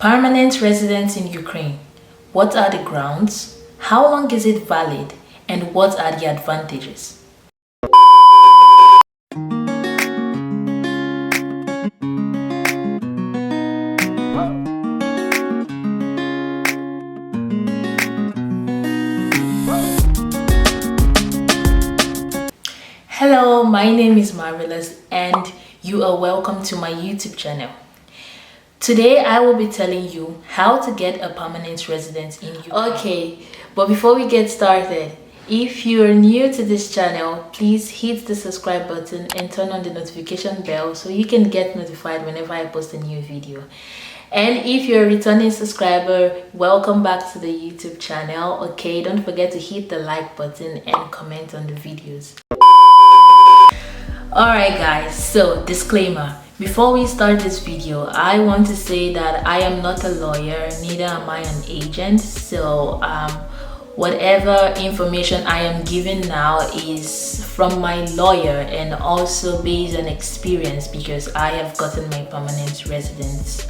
Permanent residence in Ukraine. What are the grounds? How long is it valid? And what are the advantages? Hello, my name is Marvelous and you are welcome to my YouTube channel. Today I will be telling you how to get a permanent residence in Ukraine. Okay, but before we get started, if you're new to this channel, please hit the subscribe button and turn on the notification bell so you can get notified whenever I post a new video. And if you're a returning subscriber, welcome back to the YouTube channel. Okay, don't forget to hit the like button and comment on the videos. Alright guys, so disclaimer. Before we start this video, I want to say that I am not a lawyer, neither am I an agent. So whatever information I am giving now is from my lawyer and also based on experience because I have gotten my permanent residence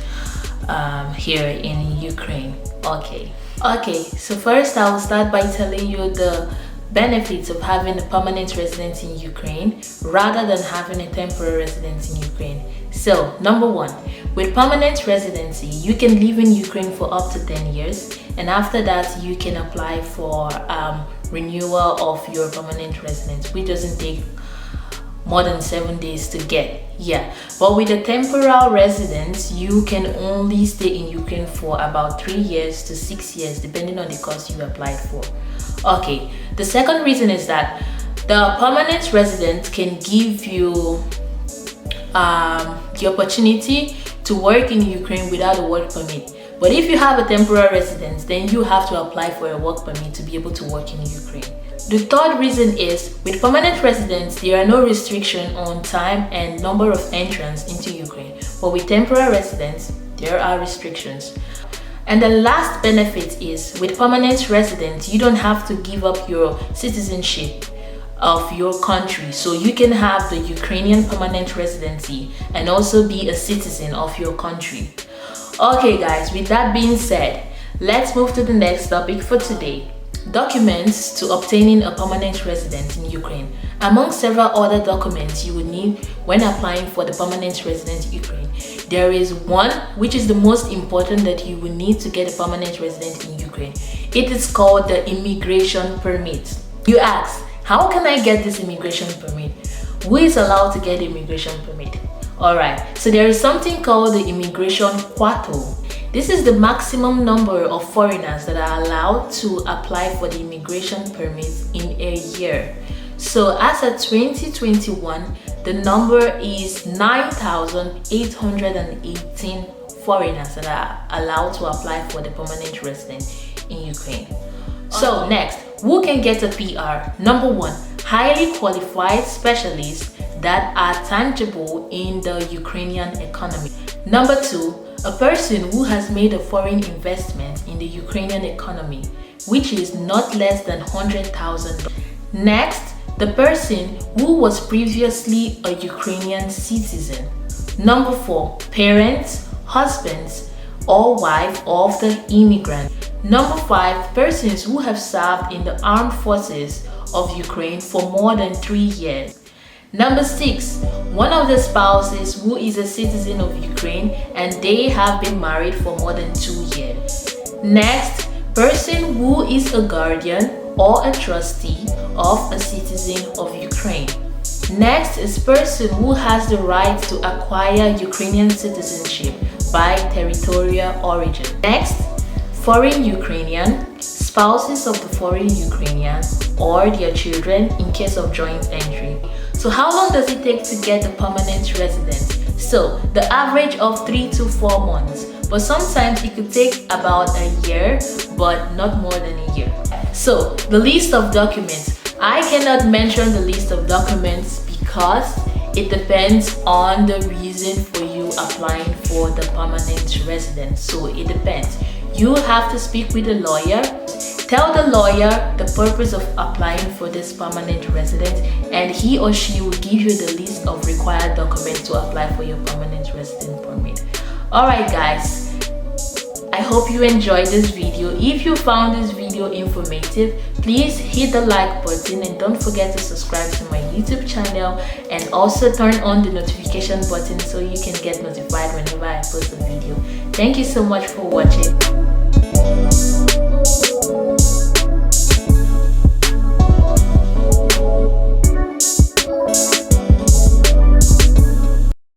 here in Ukraine. Okay, so first I will start by telling you the benefits of having a permanent residence in Ukraine rather than having a temporary residence in Ukraine. So, number one, with permanent residency, you can live in Ukraine for up to 10 years, and after that, you can apply for renewal of your permanent residence, which doesn't take more than 7 days to get. Yeah, but with a temporary residence, you can only stay in Ukraine for about 3 years to 6 years, depending on the course you applied for. Okay, the second reason is that the permanent resident can give you the opportunity to work in Ukraine without a work permit. But if you have a temporary residence, then you have to apply for a work permit to be able to work in Ukraine. The third reason is, with permanent residence, there are no restriction on time and number of entrants into Ukraine. But with temporary residence, there are restrictions. And the last benefit is, with permanent residence, you don't have to give up your citizenship of your country. So you can have the Ukrainian permanent residency and also be a citizen of your country. Okay guys, with that being said, let's move to the next topic for today. Documents to obtaining a permanent residence in Ukraine. Among several other documents you would need when applying for the permanent residence in Ukraine, there is one which is the most important that you will need to get a permanent residence in Ukraine. It is called the immigration permit. You ask, how can I get this immigration permit? Who is allowed to get the immigration permit? Alright, so there is something called the immigration quota. This is the maximum number of foreigners that are allowed to apply for the immigration permit in a year. So as of 2021, the number is 9,818 foreigners that are allowed to apply for the permanent residence in Ukraine. So next, who can get a PR? Number one, highly qualified specialists that are tangible in the Ukrainian economy. Number two, a person who has made a foreign investment in the Ukrainian economy, which is not less than $100,000. Next, the person who was previously a Ukrainian citizen. Number four, parents, husbands, or wife of the immigrant. Number five, persons who have served in the armed forces of Ukraine for more than 3 years. Number six, one of the spouses who is a citizen of Ukraine and they have been married for more than 2 years. Next, person who is a guardian or a trustee of a citizen of Ukraine. Next is person who has the right to acquire Ukrainian citizenship by territorial origin. Next, foreign Ukrainian, spouses of the foreign Ukrainian or their children in case of joint entry. So how long does it take to get a permanent residence? So the average of 3 to 4 months, but sometimes it could take about a year, but not more than a year. So the list of documents, I cannot mention the list of documents because it depends on the reason for you applying for the permanent residence. So it depends. You have to speak with a lawyer. Tell the lawyer the purpose of applying for this permanent residence and he or she will give you the list of required documents to apply for your permanent resident permit. Alright guys, I hope you enjoyed this video. If you found this video informative, please hit the like button and don't forget to subscribe to my YouTube channel, and also turn on the notification button so you can get notified whenever I post a video. Thank you so much for watching.